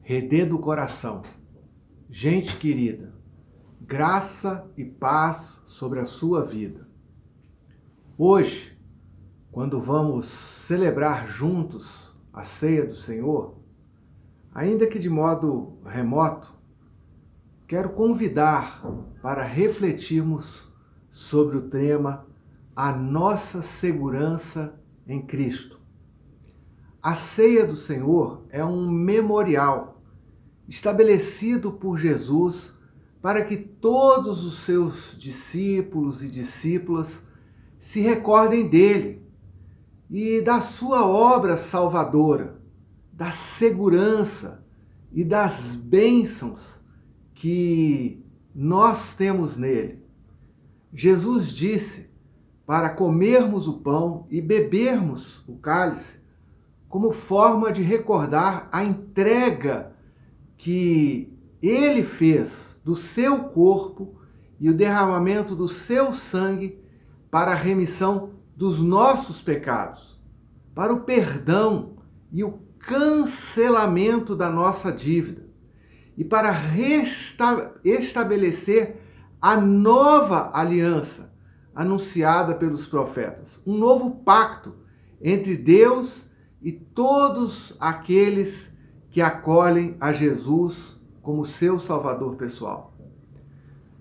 Redê do coração. Gente querida, graça e paz sobre a sua vida. Hoje, quando vamos celebrar juntos a ceia do Senhor, ainda que de modo remoto, quero convidar para refletirmos sobre o tema A Nossa Segurança em Cristo. A ceia do Senhor é um memorial estabelecido por Jesus para que todos os seus discípulos e discípulas se recordem dele e da sua obra salvadora, da segurança e das bênçãos que nós temos nele. Jesus disse para comermos o pão e bebermos o cálice como forma de recordar a entrega que ele fez do seu corpo e o derramamento do seu sangue para a remissão dos nossos pecados, para o perdão e o cancelamento da nossa dívida e para estabelecer a nova aliança anunciada pelos profetas, um novo pacto entre Deus e todos aqueles que acolhem a Jesus como seu Salvador pessoal.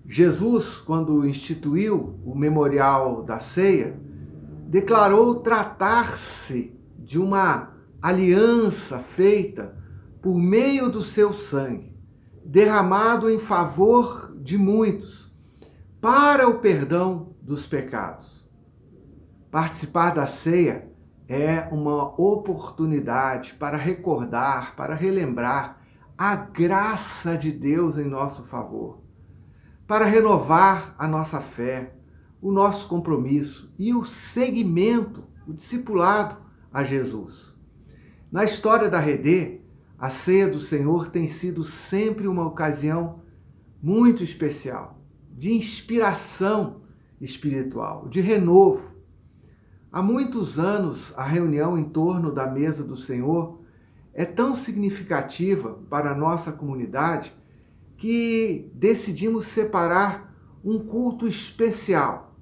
Jesus, quando instituiu o memorial da ceia, declarou tratar-se de uma aliança feita por meio do seu sangue, derramado em favor de muitos, para o perdão dos pecados. Participar da ceia é uma oportunidade para recordar, para relembrar a graça de Deus em nosso favor, para renovar a nossa fé, o nosso compromisso e o seguimento, o discipulado a Jesus. Na história da Redê, a ceia do Senhor tem sido sempre uma ocasião muito especial, de inspiração espiritual, de renovo. Há muitos anos, a reunião em torno da mesa do Senhor é tão significativa para a nossa comunidade que decidimos separar um culto especial,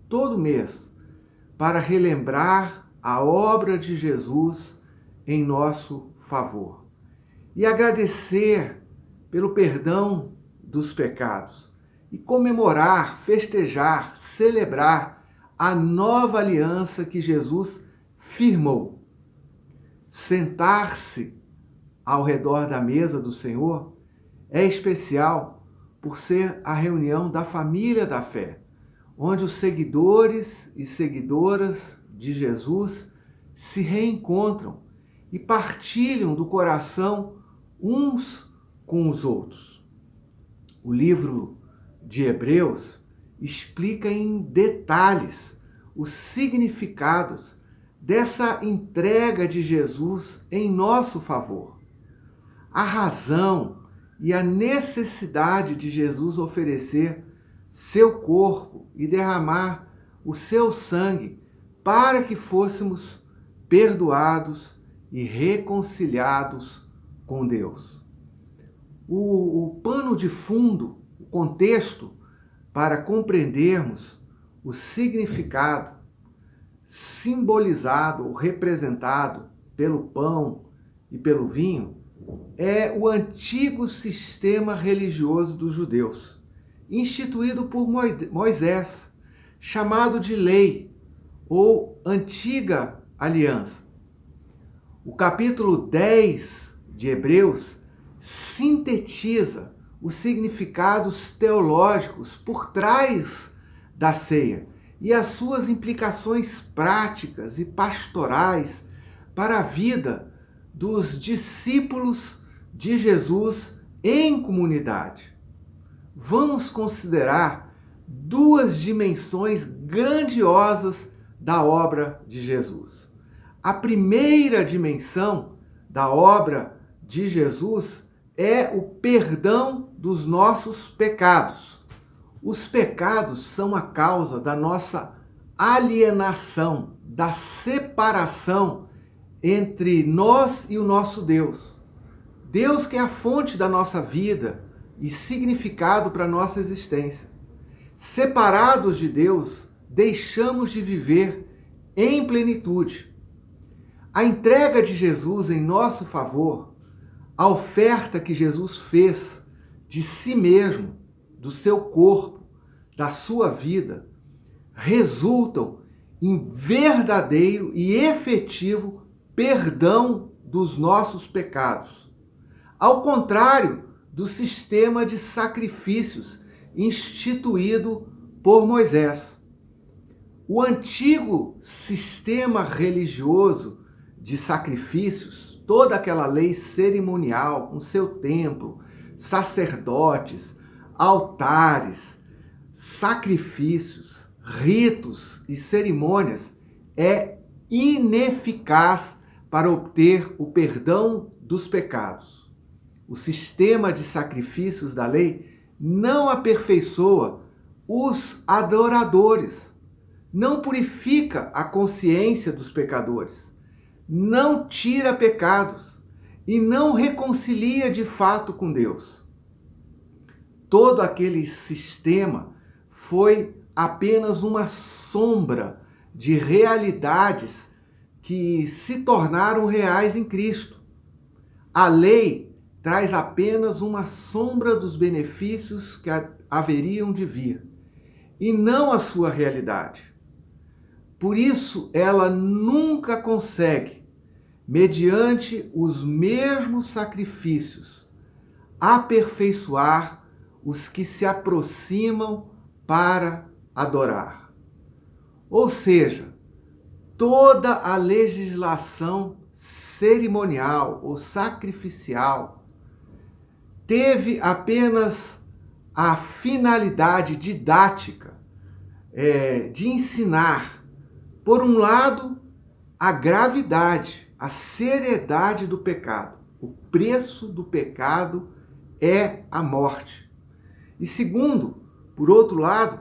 todo mês, para relembrar a obra de Jesus em nosso favor e agradecer pelo perdão dos pecados e comemorar, festejar, celebrar a nova aliança que Jesus firmou. Sentar-se ao redor da mesa do Senhor é especial por ser a reunião da família da fé, onde os seguidores e seguidoras de Jesus se reencontram e partilham do coração uns com os outros. O livro de Hebreus explica em detalhes os significados dessa entrega de Jesus em nosso favor. A razão e a necessidade de Jesus oferecer seu corpo e derramar o seu sangue para que fôssemos perdoados e reconciliados com Deus. O pano de fundo, o contexto para compreendermos o significado simbolizado ou representado pelo pão e pelo vinho é o antigo sistema religioso dos judeus, instituído por Moisés, chamado de lei ou antiga aliança. O capítulo 10 de Hebreus sintetiza os significados teológicos por trás da ceia e as suas implicações práticas e pastorais para a vida dos discípulos de Jesus em comunidade. Vamos considerar duas dimensões grandiosas da obra de Jesus. A primeira dimensão da obra de Jesus é o perdão dos nossos pecados. Os pecados são a causa da nossa alienação, da separação entre nós e o nosso Deus. Deus que é a fonte da nossa vida e significado para a nossa existência. Separados de Deus, deixamos de viver em plenitude. A entrega de Jesus em nosso favor, a oferta que Jesus fez de si mesmo, do seu corpo, da sua vida, resultam em verdadeiro e efetivo perdão dos nossos pecados. Ao contrário do sistema de sacrifícios instituído por Moisés. O antigo sistema religioso de sacrifícios, toda aquela lei cerimonial, com seu templo, sacerdotes, altares, sacrifícios, ritos e cerimônias, é ineficaz para obter o perdão dos pecados. O sistema de sacrifícios da lei não aperfeiçoa os adoradores, não purifica a consciência dos pecadores, não tira pecados e não reconcilia de fato com Deus. Todo aquele sistema foi apenas uma sombra de realidades que se tornaram reais em Cristo. A lei traz apenas uma sombra dos benefícios que haveriam de vir, e não a sua realidade. Por isso, ela nunca consegue, mediante os mesmos sacrifícios, aperfeiçoar os que se aproximam para adorar. Ou seja, toda a legislação cerimonial ou sacrificial teve apenas a finalidade didática de ensinar, por um lado, a gravidade, a seriedade do pecado. O preço do pecado é a morte. E segundo, por outro lado,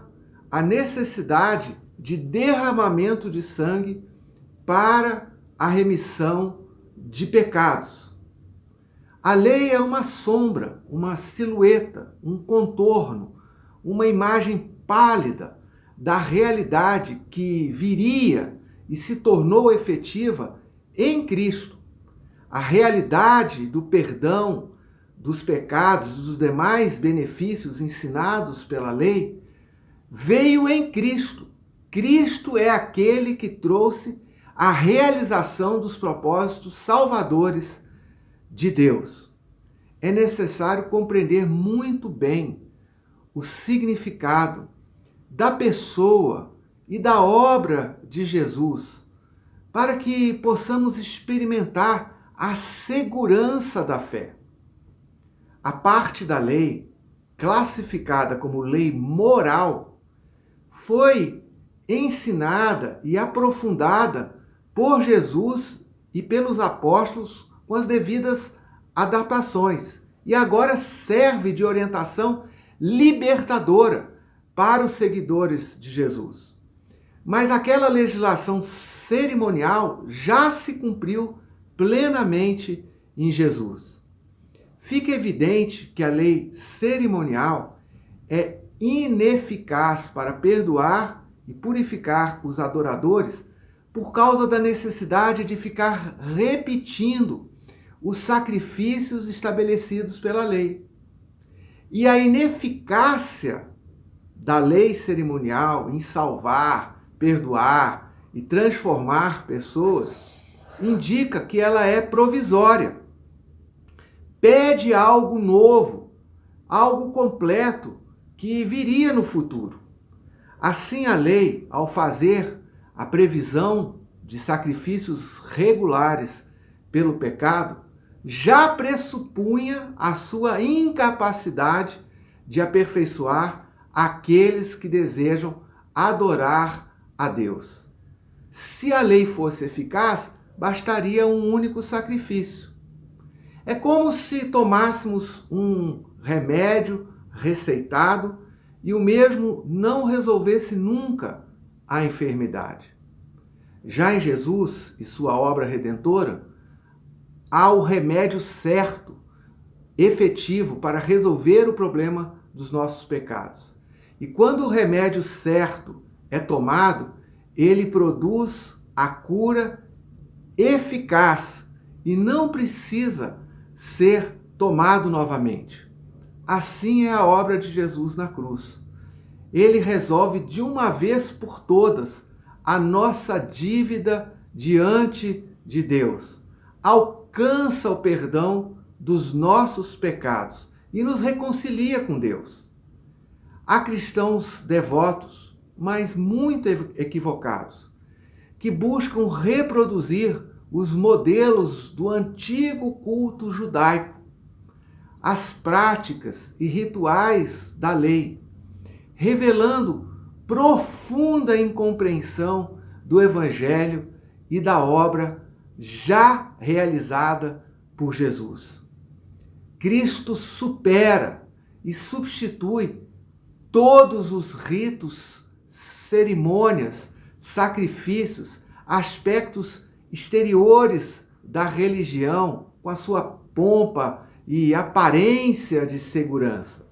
a necessidade de derramamento de sangue para a remissão de pecados. A lei é uma sombra, uma silhueta, um contorno, uma imagem pálida da realidade que viria e se tornou efetiva em Cristo. A realidade do perdão dos pecados e dos demais benefícios ensinados pela lei veio em Cristo. Cristo é aquele que trouxe a realização dos propósitos salvadores de Deus. É necessário compreender muito bem o significado da pessoa e da obra de Jesus, para que possamos experimentar a segurança da fé. A parte da lei, classificada como lei moral, foi ensinada e aprofundada por Jesus e pelos apóstolos com as devidas adaptações, e agora serve de orientação libertadora para os seguidores de Jesus. Mas aquela legislação cerimonial já se cumpriu plenamente em Jesus. Fica evidente que a lei cerimonial é ineficaz para perdoar e purificar os adoradores por causa da necessidade de ficar repetindo os sacrifícios estabelecidos pela lei. E a ineficácia da lei cerimonial em salvar, perdoar e transformar pessoas indica que ela é provisória. Pede algo novo, algo completo que viria no futuro. Assim, a lei, ao fazer a previsão de sacrifícios regulares pelo pecado, já pressupunha a sua incapacidade de aperfeiçoar aqueles que desejam adorar a Deus. Se a lei fosse eficaz, bastaria um único sacrifício. É como se tomássemos um remédio receitado e o mesmo não resolvesse nunca a enfermidade. Já em Jesus e sua obra redentora, há o remédio certo efetivo para resolver o problema dos nossos pecados. E quando o remédio certo é tomado, ele produz a cura eficaz e não precisa ser tomado novamente. Assim é a obra de Jesus na cruz. Ele resolve de uma vez por todas a nossa dívida diante de Deus, alcança o perdão dos nossos pecados e nos reconcilia com Deus. Há cristãos devotos, mas muito equivocados, que buscam reproduzir os modelos do antigo culto judaico, as práticas e rituais da lei, revelando profunda incompreensão do Evangelho e da obra já realizada por Jesus. Cristo supera e substitui todos os ritos, cerimônias, sacrifícios, aspectos exteriores da religião, com a sua pompa e aparência de segurança.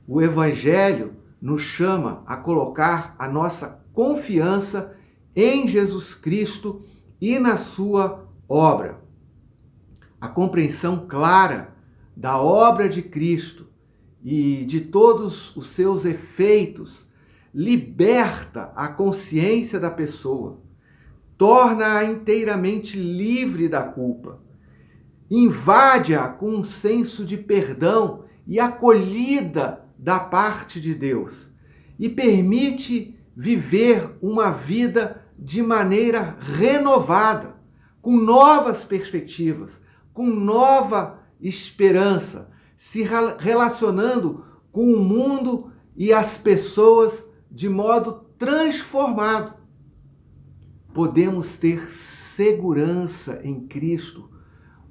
O Evangelho nos chama a colocar a nossa confiança em Jesus Cristo e na sua obra. A compreensão clara da obra de Cristo e de todos os seus efeitos liberta a consciência da pessoa, torna-a inteiramente livre da culpa, invade-a com um senso de perdão e acolhida da parte de Deus e permite viver uma vida de maneira renovada, com novas perspectivas, com nova esperança, se relacionando com o mundo e as pessoas de modo transformado. Podemos ter segurança em Cristo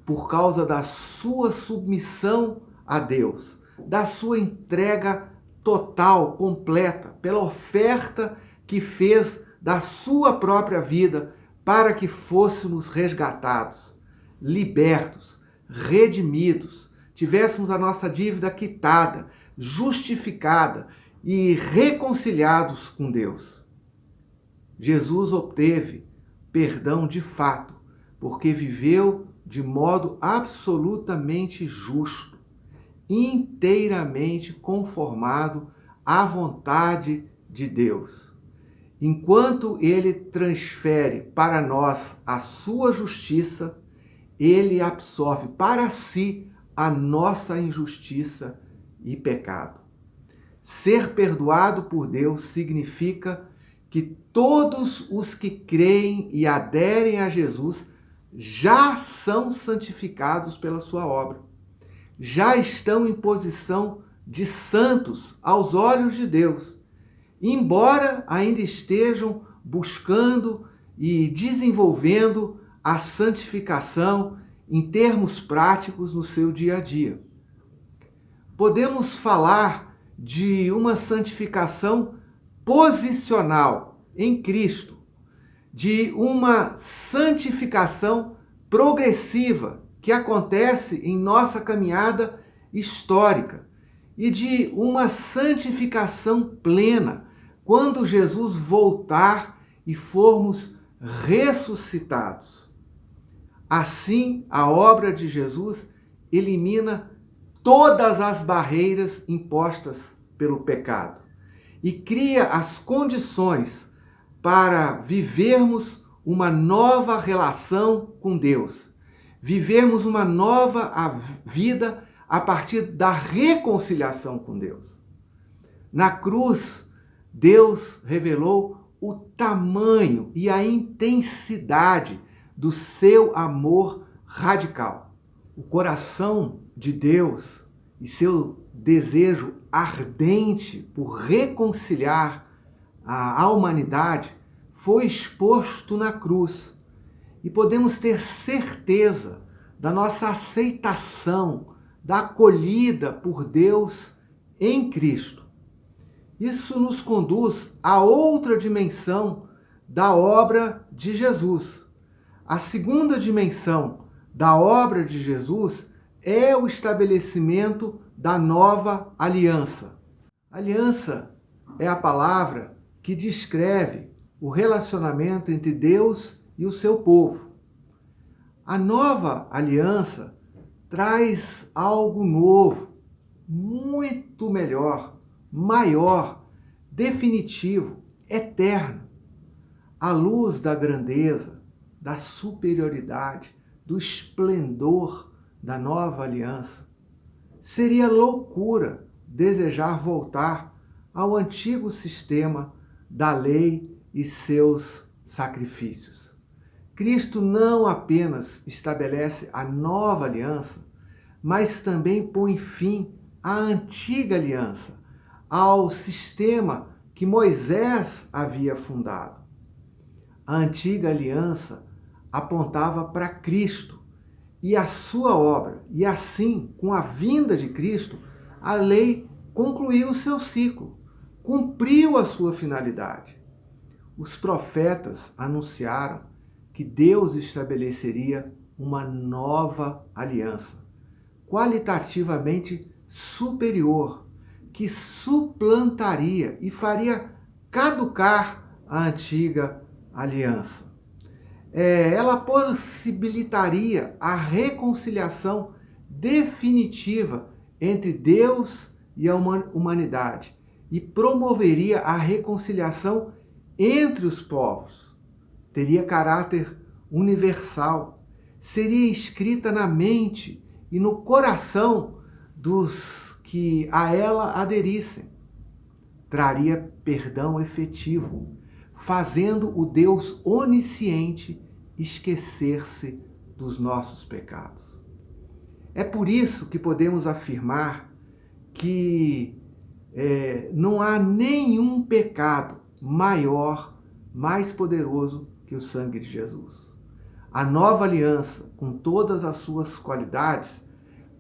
por causa da sua submissão a Deus, da sua entrega total, completa, pela oferta que fez da sua própria vida para que fôssemos resgatados, libertos, redimidos, tivéssemos a nossa dívida quitada, justificada e reconciliados com Deus. Jesus obteve perdão de fato, porque viveu de modo absolutamente justo, inteiramente conformado à vontade de Deus. Enquanto ele transfere para nós a sua justiça, ele absorve para si a nossa injustiça e pecado. Ser perdoado por Deus significa que todos os que creem e aderem a Jesus já são santificados pela sua obra. Já estão em posição de santos aos olhos de Deus, embora ainda estejam buscando e desenvolvendo a santificação em termos práticos no seu dia a dia. Podemos falar de uma santificação posicional em Cristo, de uma santificação progressiva que acontece em nossa caminhada histórica e de uma santificação plena quando Jesus voltar e formos ressuscitados. Assim, a obra de Jesus elimina todas as barreiras impostas pelo pecado e cria as condições para vivermos uma nova relação com Deus, vivermos uma nova vida a partir da reconciliação com Deus. Na cruz, Deus revelou o tamanho e a intensidade do seu amor radical. O coração de Deus e seu desejo ardente por reconciliar a humanidade foi exposto na cruz. E podemos ter certeza da nossa aceitação, da acolhida por Deus em Cristo. Isso nos conduz a outra dimensão da obra de Jesus. A segunda dimensão da obra de Jesus é o estabelecimento da nova aliança. Aliança é a palavra que descreve o relacionamento entre Deus e o seu povo. A nova aliança traz algo novo, muito melhor, maior, definitivo, eterno. À luz da grandeza, da superioridade, do esplendor da nova aliança, seria loucura desejar voltar ao antigo sistema da lei e seus sacrifícios. Cristo não apenas estabelece a nova aliança, mas também põe fim à antiga aliança, ao sistema que Moisés havia fundado. A antiga aliança apontava para Cristo e a sua obra, e assim, com a vinda de Cristo, a lei concluiu o seu ciclo, cumpriu a sua finalidade. Os profetas anunciaram que Deus estabeleceria uma nova aliança, qualitativamente superior, que suplantaria e faria caducar a antiga aliança. Ela possibilitaria a reconciliação definitiva entre Deus e a humanidade e promoveria a reconciliação entre os povos. Teria caráter universal, seria escrita na mente e no coração dos que a ela aderissem. Traria perdão efetivo, fazendo o Deus onisciente esquecer-se dos nossos pecados. É por isso que podemos afirmar que não há nenhum pecado maior, mais poderoso que o sangue de Jesus. A nova aliança, com todas as suas qualidades,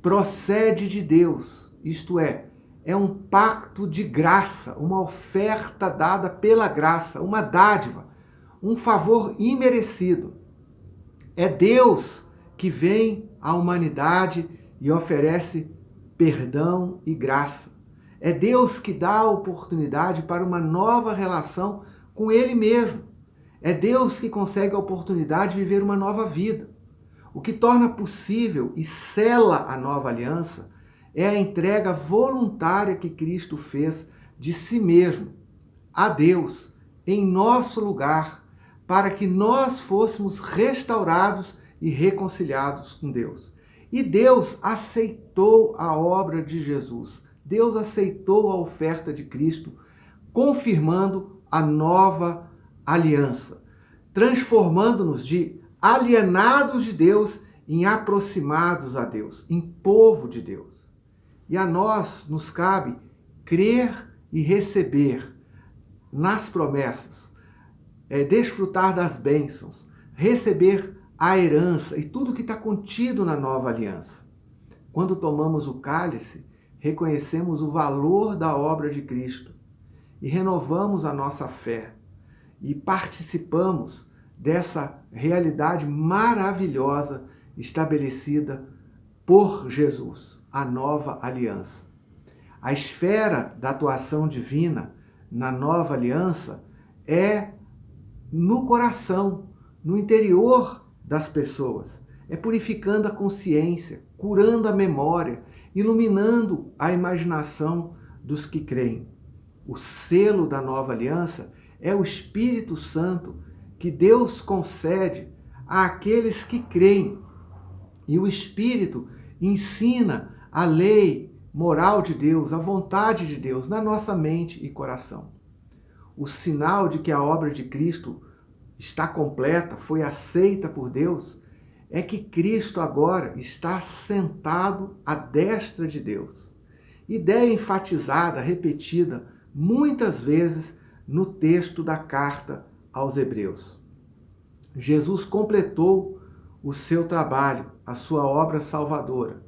procede de Deus, isto é um pacto de graça, uma oferta dada pela graça, uma dádiva, um favor imerecido. É Deus que vem à humanidade e oferece perdão e graça. É Deus que dá a oportunidade para uma nova relação com Ele mesmo. É Deus que consegue a oportunidade de viver uma nova vida. O que torna possível e sela a nova aliança é a entrega voluntária que Cristo fez de si mesmo a Deus em nosso lugar, para que nós fôssemos restaurados e reconciliados com Deus. E Deus aceitou a obra de Jesus. Deus aceitou a oferta de Cristo, confirmando a nova aliança, transformando-nos de alienados de Deus em aproximados a Deus, em povo de Deus. E a nós nos cabe crer e receber nas promessas, desfrutar das bênçãos, receber a herança e tudo que está contido na nova aliança. Quando tomamos o cálice, reconhecemos o valor da obra de Cristo e renovamos a nossa fé e participamos dessa realidade maravilhosa estabelecida por Jesus, a nova aliança. A esfera da atuação divina na nova aliança é no coração, no interior das pessoas. É purificando a consciência, curando a memória, iluminando a imaginação dos que creem. O selo da nova aliança é o Espírito Santo que Deus concede àqueles que creem. E o Espírito ensina a lei moral de Deus, a vontade de Deus na nossa mente e coração. O sinal de que a obra de Cristo está completa, foi aceita por Deus, é que Cristo agora está sentado à destra de Deus. Ideia enfatizada, repetida muitas vezes no texto da carta aos Hebreus. Jesus completou o seu trabalho, a sua obra salvadora.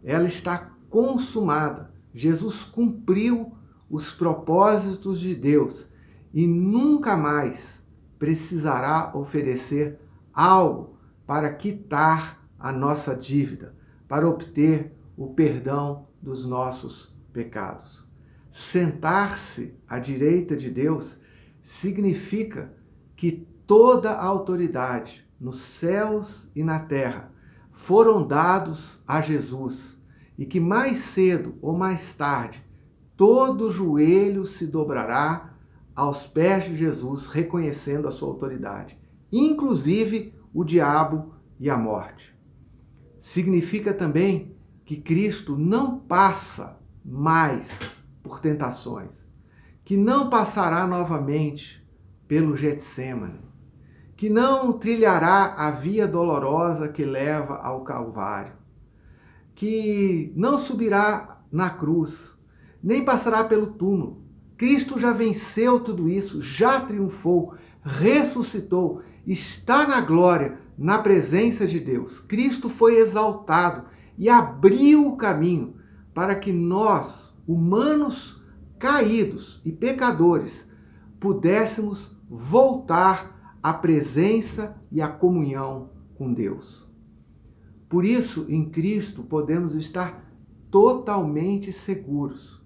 Ela está consumada. Jesus cumpriu os propósitos de Deus e nunca mais precisará oferecer algo para quitar a nossa dívida, para obter o perdão dos nossos pecados. Sentar-se à direita de Deus significa que toda a autoridade nos céus e na terra foram dados a Jesus e que mais cedo ou mais tarde todo joelho se dobrará aos pés de Jesus, reconhecendo a sua autoridade, inclusive o diabo e a morte. Significa também que Cristo não passa mais por tentações, que não passará novamente pelo Getsêmani, que não trilhará a via dolorosa que leva ao Calvário, que não subirá na cruz, nem passará pelo túmulo. Cristo já venceu tudo isso, já triunfou, ressuscitou, está na glória, na presença de Deus. Cristo foi exaltado e abriu o caminho para que nós, humanos caídos e pecadores, pudéssemos voltar à presença e à comunhão com Deus. Por isso, em Cristo, podemos estar totalmente seguros.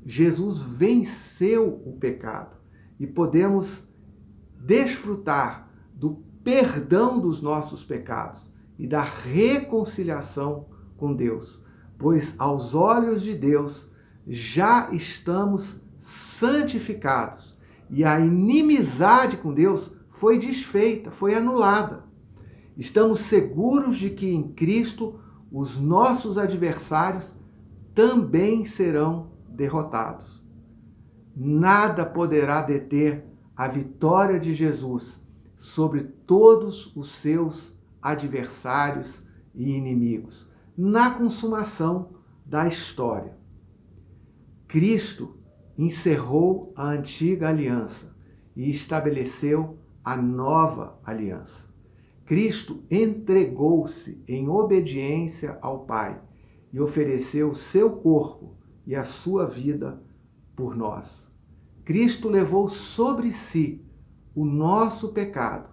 Jesus venceu o pecado e podemos desfrutar do perdão dos nossos pecados e da reconciliação com Deus, pois aos olhos de Deus já estamos santificados e a inimizade com Deus foi desfeita, foi anulada. Estamos seguros de que em Cristo os nossos adversários também serão derrotados. Nada poderá deter a vitória de Jesus sobre todos os seus adversários e inimigos na consumação da história. Cristo encerrou a antiga aliança e estabeleceu a nova aliança. Cristo entregou-se em obediência ao Pai e ofereceu seu corpo e a sua vida por nós. Cristo levou sobre si o nosso pecado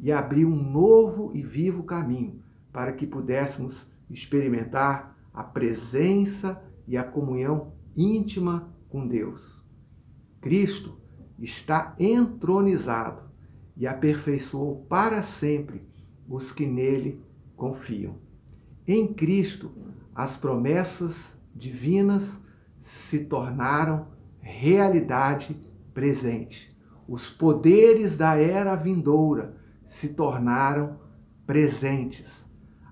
e abriu um novo e vivo caminho para que pudéssemos experimentar a presença e a comunhão íntima com Deus. Cristo está entronizado e aperfeiçoou para sempre os que nele confiam. Em Cristo, as promessas divinas se tornaram realidade presente. Os poderes da era vindoura se tornaram presentes.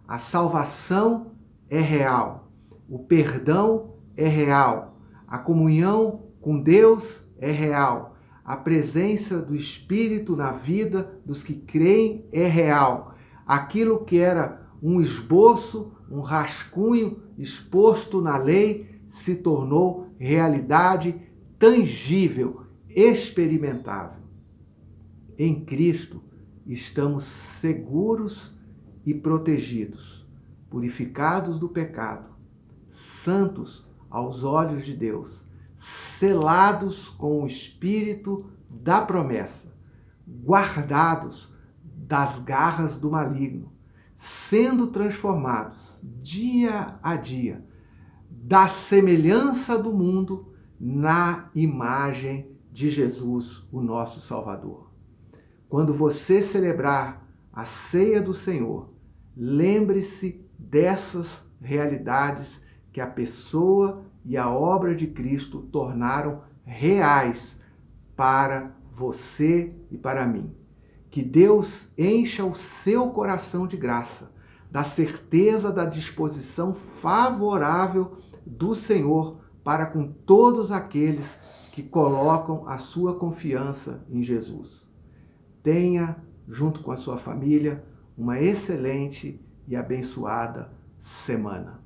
A salvação é real, o perdão é real, a comunhão com Deus é real, a presença do Espírito na vida dos que creem é real. Aquilo que era um esboço, um rascunho exposto na lei, se tornou realidade tangível, experimentável. Em Cristo estamos seguros e protegidos, purificados do pecado, santos aos olhos de Deus, selados com o Espírito da promessa, guardados das garras do maligno, sendo transformados dia a dia da semelhança do mundo na imagem de Jesus, o nosso Salvador. Quando você celebrar a ceia do Senhor, lembre-se dessas realidades que a pessoa e a obra de Cristo tornaram reais para você e para mim. Que Deus encha o seu coração de graça, da certeza da disposição favorável do Senhor para com todos aqueles que colocam a sua confiança em Jesus. Tenha, junto com a sua família, uma excelente e abençoada semana.